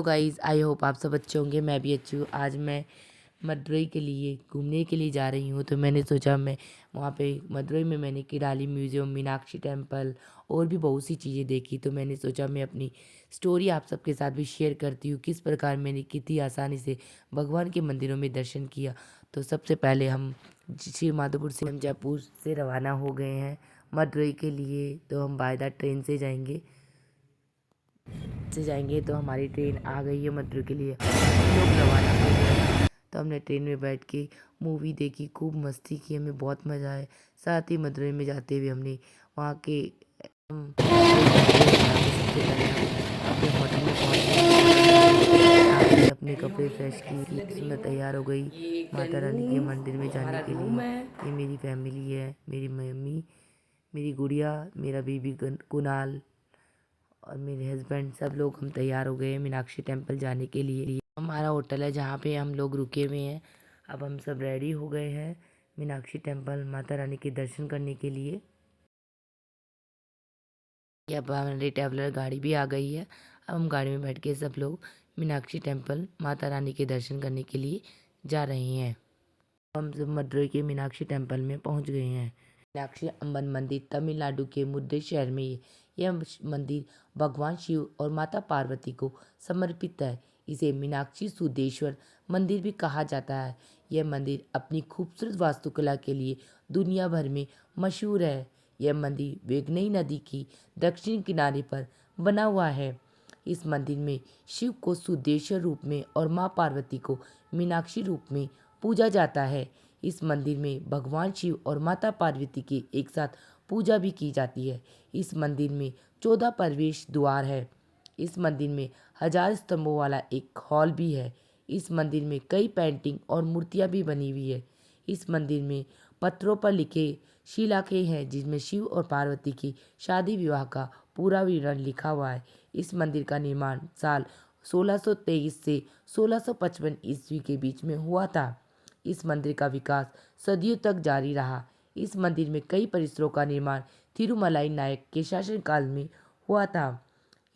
तो guys I hope आप सब अच्छे होंगे। मैं भी अच्छी हूँ। आज मैं मदुरई के लिए घूमने के लिए जा रही हूँ, तो मैंने सोचा मैं वहाँ पे मदुरई में मैंने किराली म्यूज़ियम, मीनाक्षी टेम्पल और भी बहुत सी चीज़ें देखी। तो मैंने सोचा मैं अपनी स्टोरी आप सबके साथ भी शेयर करती हूँ, किस प्रकार मैंने कितनी आसानी से भगवान के मंदिरों में दर्शन किया। तो सबसे पहले हम श्री माधोपुर से हम जयपुर से रवाना हो गए हैं मदुरई के लिए। तो हम बाय द ट्रेन से जाएंगे। तो हमारी ट्रेन आ गई है मथुरा के लिए, हम लोग रवाना हो गए। तो हमने ट्रेन में बैठ के मूवी देखी, खूब मस्ती की, हमें बहुत मज़ा आया। साथ ही मदुरई में जाते हुए हमने वहाँ के सबसे पहले हम अपने होटल में पहुँचे, अपने कपड़े फ्रेश की, सुंदर तैयार हो गई माता रानी के मंदिर में जाने के लिए। ये मेरी फैमिली है, मेरी मम्मी, मेरी गुड़िया, मेरा बेबी कुणाल और मेरे हस्बैंड, सब लोग हम तैयार हो गए हैं मीनाक्षी टेम्पल जाने के लिए। हमारा होटल है जहाँ पे हम लोग रुके हुए हैं। अब हम सब रेडी हो गए हैं मीनाक्षी टेम्पल माता रानी के दर्शन करने के लिए। अब हमारी ट्रैवलर गाड़ी भी आ गई है। अब हम गाड़ी में बैठ के सब लोग मीनाक्षी टेम्पल माता रानी के दर्शन करने के लिए जा रहे हैं। हम सब मदुरई के मीनाक्षी टेम्पल में पहुँच गए हैं। मीनाक्षी अम्बन मंदिर तमिलनाडु के मदुरई शहर में यह मंदिर भगवान शिव और माता पार्वती को समर्पित है। इसे मीनाक्षी सुदेश्वर मंदिर भी कहा जाता है। यह मंदिर अपनी खूबसूरत वास्तुकला के लिए दुनिया भर में मशहूर है। यह मंदिर वेगनई नदी की दक्षिण किनारे पर बना हुआ है। इस मंदिर में शिव को सुदेश्वर रूप में और माँ पार्वती को मीनाक्षी रूप में पूजा जाता है। इस मंदिर में भगवान शिव और माता पार्वती की एक साथ पूजा भी की जाती है। इस मंदिर में 14 प्रवेश द्वार है। इस मंदिर में 1000 स्तंभों वाला एक हॉल भी है। इस मंदिर में कई पेंटिंग और मूर्तियाँ भी बनी हुई है। इस मंदिर में पत्थरों पर लिखे शिलालेख हैं, जिसमें शिव और पार्वती की शादी विवाह का पूरा विवरण लिखा हुआ है। इस मंदिर का निर्माण साल 1623 से 1655 ईस्वी के बीच में हुआ था। इस मंदिर का विकास सदियों तक जारी रहा। इस मंदिर में कई परिसरों का निर्माण थिरुमलाई नायक के शासनकाल में हुआ था।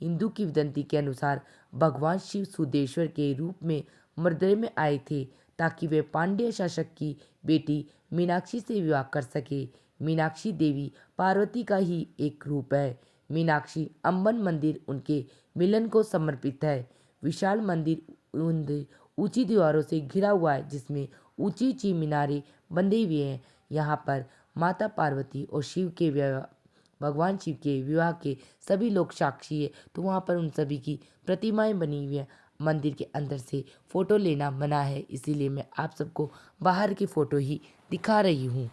हिंदू किंवदंती के अनुसार भगवान शिव सुदेश्वर के रूप में मदुरई में आए थे, ताकि वे पांड्य शासक की बेटी मीनाक्षी से विवाह कर सके। मीनाक्षी देवी पार्वती का ही एक रूप है। मीनाक्षी अम्बन मंदिर उनके मिलन को समर्पित है। विशाल मंदिर ऊंची दीवारों से घिरा हुआ है, जिसमें ऊंची ऊंची मीनारें बंधे हुए हैं। यहाँ पर माता पार्वती और भगवान शिव के विवाह के सभी लोग साक्षी है। तो वहाँ पर उन सभी की प्रतिमाएं बनी हुई हैं। मंदिर के अंदर से फ़ोटो लेना मना है, इसीलिए मैं आप सबको बाहर की फ़ोटो ही दिखा रही हूँ।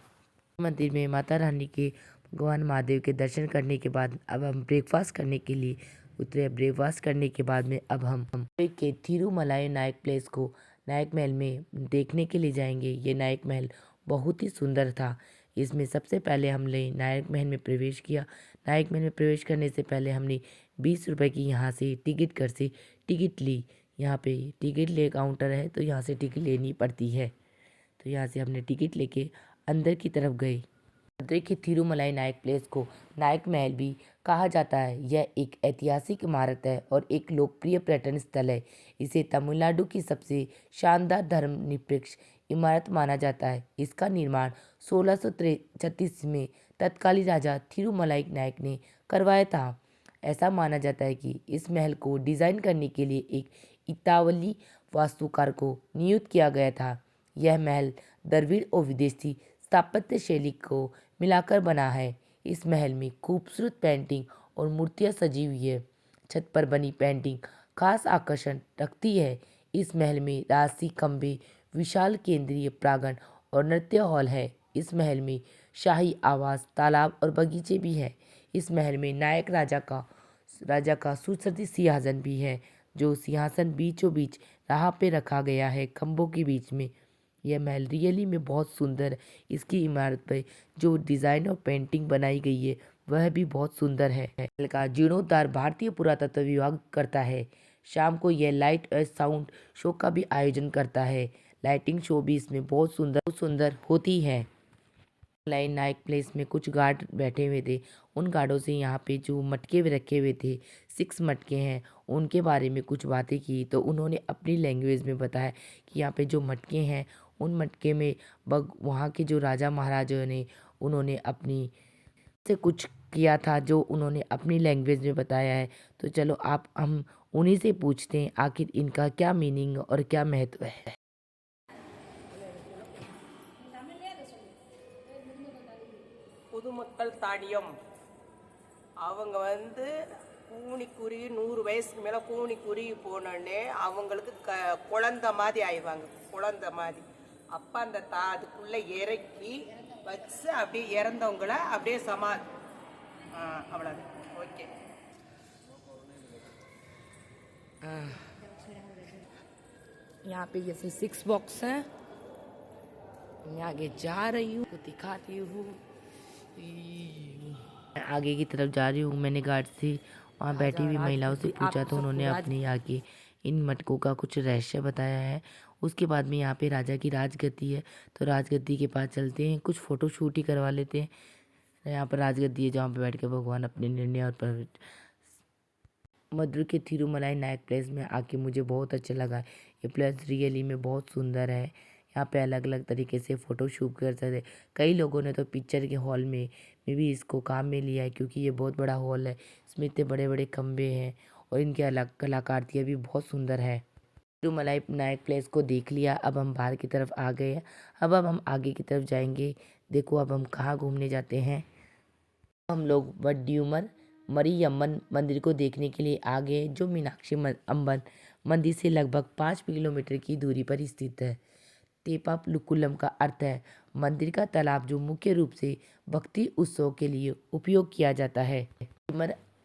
मंदिर में माता रानी के भगवान महादेव के दर्शन करने के बाद अब हम ब्रेकफास्ट करने के लिए उतरे। ब्रेकफास्ट करने के बाद में अब हम के थिरुमलाई नायक प्लेस को नायक महल में देखने के लिए जाएंगे। ये नायक महल बहुत ही सुंदर था। इसमें सबसे पहले हमने नायक महल में प्रवेश किया। नायक महल में प्रवेश करने से पहले हमने 20 रुपये की यहाँ से टिकट कर से टिकट ली। यहाँ पे टिकट ले काउंटर है, तो यहाँ से टिकट लेनी पड़ती है। तो यहाँ से हमने टिकट लेके अंदर की तरफ गए। मदुरई के थिरुमलाई नायक प्लेस को नायक महल भी कहा जाता है। यह एक ऐतिहासिक इमारत है और एक लोकप्रिय पर्यटन स्थल है। इसे तमिलनाडु की सबसे शानदार धर्मनिरपेक्ष इमारत माना जाता है। इसका निर्माण 1636 में तत्कालीन राजा थिरुमलाई नायक ने करवाया था। ऐसा माना जाता है कि इस महल को डिज़ाइन करने के लिए एक इतालवी वास्तुकार को नियुक्त किया गया था। यह महल द्रविड़ और विदेशी स्थापत्य शैली को मिलाकर बना है। इस महल में खूबसूरत पेंटिंग और मूर्तियां सजी हुई है। छत पर बनी पेंटिंग खास आकर्षण रखती है। इस महल में राजसी खंभे, विशाल केंद्रीय प्रांगण और नृत्य हॉल है। इस महल में शाही आवास, तालाब और बगीचे भी है। इस महल में नायक राजा का सुसज्जित सिंहासन भी है, जो सिंहासन बीचों बीच राह पे रखा गया है, खंभों के बीच में। यह महल रियली में बहुत सुंदर है। इसकी इमारत पर जो डिज़ाइन और पेंटिंग बनाई गई है वह भी बहुत सुंदर है। महल का जीर्णोद्धार भारतीय पुरातत्व विभाग करता है। शाम को यह लाइट और साउंड शो का भी आयोजन करता है। लाइटिंग शो भी इसमें बहुत सुंदर होती है। लाइन नायक प्लेस में कुछ गार्ड बैठे हुए थे। उन गार्डों से यहाँ पे जो मटके भी रखे हुए थे, 6 मटके हैं, उनके बारे में कुछ बातें की। तो उन्होंने अपनी लैंग्वेज में बताया कि यहाँ पे जो मटके हैं, उन मटके में वहाँ के जो राजा महाराजाओं ने उन्होंने अपनी से कुछ किया था, जो उन्होंने अपनी लैंग्वेज में बताया है। तो चलो हम उन्हीं से पूछते हैं आखिर इनका क्या मीनिंग और क्या महत्व है। பொதுமக்கள் தாடியம் அவங்க வந்து கூனி குறுகி 100 வயசுக்கு மேலே கூனி குறுகி போனோடனே அவங்களுக்கு குழந்த மாதிரி ஆயிடுவாங்க, குழந்த மாதிரி. அப்போ அந்த அதுக்குள்ளே இறக்கி வச்சு அப்படியே இறந்தவங்கள அப்படியே அவ்வளோதான். ஓகே. यहाँ पे जैसे 6 बॉक्स हैं, मैं आगे जा रही हूँ, दिखाती हूँ। मैं आगे की तरफ जा रही हूँ। मैंने गार्ड से वहाँ बैठी हुई महिलाओं से पूछा, तो उन्होंने अपने आगे इन मटकों का कुछ रहस्य बताया है। उसके बाद में यहाँ पे राजा की राजगद्दी है, तो राजगद्दी के पास चलते हैं, कुछ फ़ोटो शूट ही करवा लेते हैं। यहाँ पर राजगद्दी है जहाँ पे बैठ के भगवान अपने निर्णय और मदुरै के थिरुमलाई नायक प्लेस में आके मुझे बहुत अच्छा लगा। ये प्लेस रियली में बहुत सुंदर है। यहाँ पे अलग अलग तरीके से फ़ोटो शूट कर सकते। कई लोगों ने तो पिक्चर के हॉल में भी इसको काम में लिया है, क्योंकि ये बहुत बड़ा हॉल है। इसमें इतने बड़े बड़े खम्भे हैं और इनके अलग कलाकृतियाँ भी बहुत सुंदर है। थिरुमलाई नायक प्लेस को देख लिया, अब हम बाहर की तरफ आ गए हैं। अब हम आगे की तरफ जाएंगे। देखो अब हम कहाँ घूमने जाते हैं। हम लोग वड्डियूमर मरियम्मन मंदिर को देखने के लिए आ गए, जो मीनाक्षी अम्बन मंदिर से लगभग 5 किलोमीटर की दूरी पर स्थित है। तेपाकुलम का अर्थ है मंदिर का तालाब, जो मुख्य रूप से भक्ति उत्सव के लिए उपयोग किया जाता है।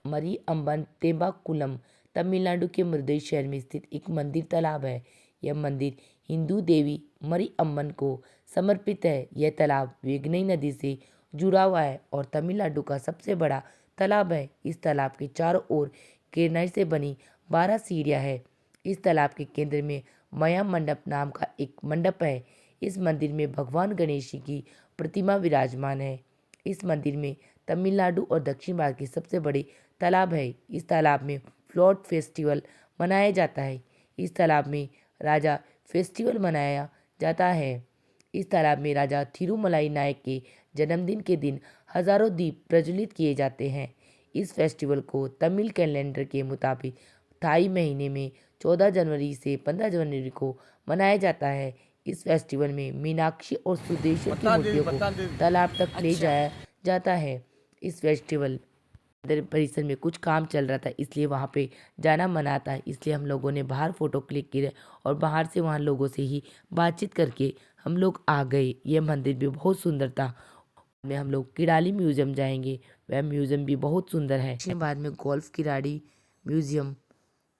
मरियम्मन तेपाकुलम तमिलनाडु के मदुरै शहर में स्थित एक मंदिर तालाब है। यह मंदिर हिंदू देवी मरियम्मन को समर्पित है। यह तालाब वेगनई नदी से जुड़ा हुआ है और तमिलनाडु का सबसे बड़ा तालाब है। इस तालाब के चारों ओर ग्रेनाइट से बनी 12 सीढ़ियाँ हैं। इस तालाब के केंद्र में माया मंडप नाम का एक मंडप है। इस मंदिर में भगवान गणेश जी की प्रतिमा विराजमान है। इस मंदिर में तमिलनाडु और दक्षिण भारत के सबसे बड़े तालाब है। इस तालाब में फ्लोट फेस्टिवल मनाया जाता है। इस तालाब में राजा फेस्टिवल मनाया जाता है। इस तालाब में राजा थिरुमलाई नायक के जन्मदिन के दिन हजारों दीप प्रज्वलित किए जाते हैं। इस फेस्टिवल को तमिल कैलेंडर के मुताबिक थाई महीने में 14 जनवरी से 15 जनवरी को मनाया जाता है। इस फेस्टिवल में मीनाक्षी और सुदेश्वर की मूर्तियों को तालाब तक ले जाया जाता है। इस फेस्टिवल परिसर में कुछ काम चल रहा था, इसलिए वहाँ पे जाना मना था। इसलिए हम लोगों ने बाहर फ़ोटो क्लिक किए और बाहर से वहाँ लोगों से ही बातचीत करके हम लोग आ गए। ये मंदिर भी बहुत सुंदर था। में हम लोग किराली म्यूज़ियम जाएंगे। वह म्यूज़ियम भी बहुत सुंदर है। इसके बाद में गोल्फ किराड़ी म्यूज़ियम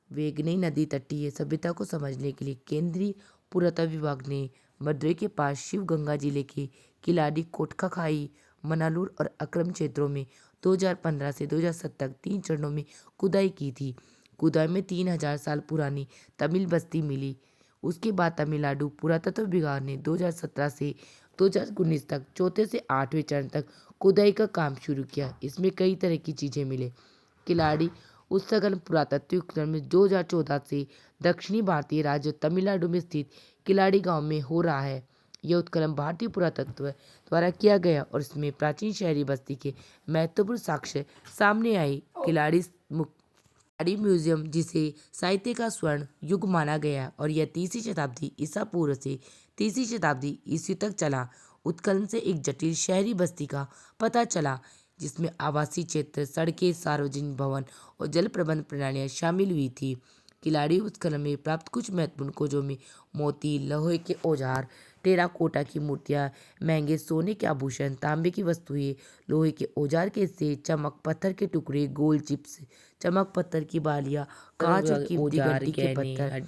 वेगनई नदी तटीय सभ्यता को समझने के लिए केंद्रीय पुरातत्व विभाग ने मदुरै के पास शिव गंगा जिले के किलाड़ी, कोटखाखाई, मनालूर और अक्रम क्षेत्रों में 2015 से 2007 तक 3 चरणों में खुदाई की थी। खुदाई में 3000 साल पुरानी तमिल बस्ती मिली। उसके बाद तमिलनाडु पुरातत्व विभाग ने 2017 से 2019 तक 4थे से 8वें चरण तक खुदाई का काम शुरू किया। इसमें कई तरह की चीज़ें मिले। किलाड़ी उत्खनन पुरातत्व उत्खनन में 2014 से दक्षिणी भारतीय राज्य तमिलनाडु में स्थित किलाड़ी गांव में हो रहा है। यह उत्खनन भारतीय पुरातत्व द्वारा किया गया और इसमें प्राचीन शहरी बस्ती के महत्वपूर्ण साक्ष्य सामने आए। किलाड़ी म्यूजियम, जिसे साहित्य का स्वर्ण युग माना गया और यह 3वीं शताब्दी ईसा पूर्व से 3वीं शताब्दी ईस्वी तक चला। उत्खनन से एक जटिल शहरी बस्ती का पता चला, जिसमें आवासीय क्षेत्र, सड़कें, सार्वजनिक भवन और जल प्रबंध प्रणालियाँ शामिल हुई थी। किलाड़ी उत्खनन में प्राप्त कुछ महत्वपूर्ण खोजों में मोती, लोहे के औजार, टेराकोटा की मूर्तियाँ, महंगे सोने के आभूषण, तांबे की वस्तुएं, लोहे के औजार के हिस्से, चमक पत्थर के टुकड़े, गोल चिप्स, चमक पत्थर की बालियाँ, कांच और कीमती गड्डी के पत्थर,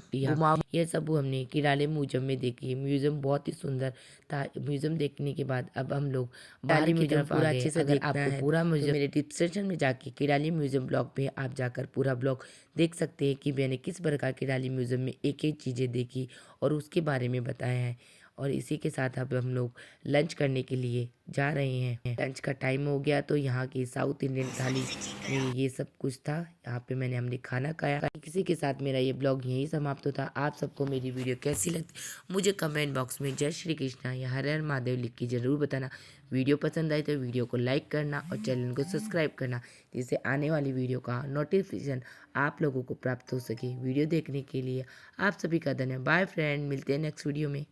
यह सब हमने किराले म्यूजियम में देखी। म्यूजियम बहुत ही सुंदर था। म्यूजियम देखने के बाद अब हम लोग बाहर की तरफ पूरा अच्छे से देखना है। पूरा म्यूजियम मेरे डिस्क्रिप्शन में जाके किराली म्यूजियम ब्लॉग पे आप जाकर पूरा ब्लॉग देख सकते हैं कि मैंने किस प्रकार किराली म्यूजियम में एक एक चीज़ें देखी और उसके बारे में बताया है। और इसी के साथ अब हम लोग लंच करने के लिए जा रहे हैं। लंच का टाइम हो गया तो यहाँ की साउथ इंडियन थाली में ये सब कुछ था। यहाँ पे हमने खाना खाया। किसी के साथ मेरा ये ब्लॉग यही समाप्त होता। आप सबको मेरी वीडियो कैसी लगती मुझे कमेंट बॉक्स में जय श्री कृष्णा या हर हर महादेव लिख के ज़रूर बताना। वीडियो पसंद आई तो वीडियो को लाइक करना और चैनल को सब्सक्राइब करना, जिससे आने वाली वीडियो का नोटिफिकेशन आप लोगों को प्राप्त हो सके। वीडियो देखने के लिए आप सभी का धन्यवाद। बाय फ्रेंड, मिलते हैं नेक्स्ट वीडियो में।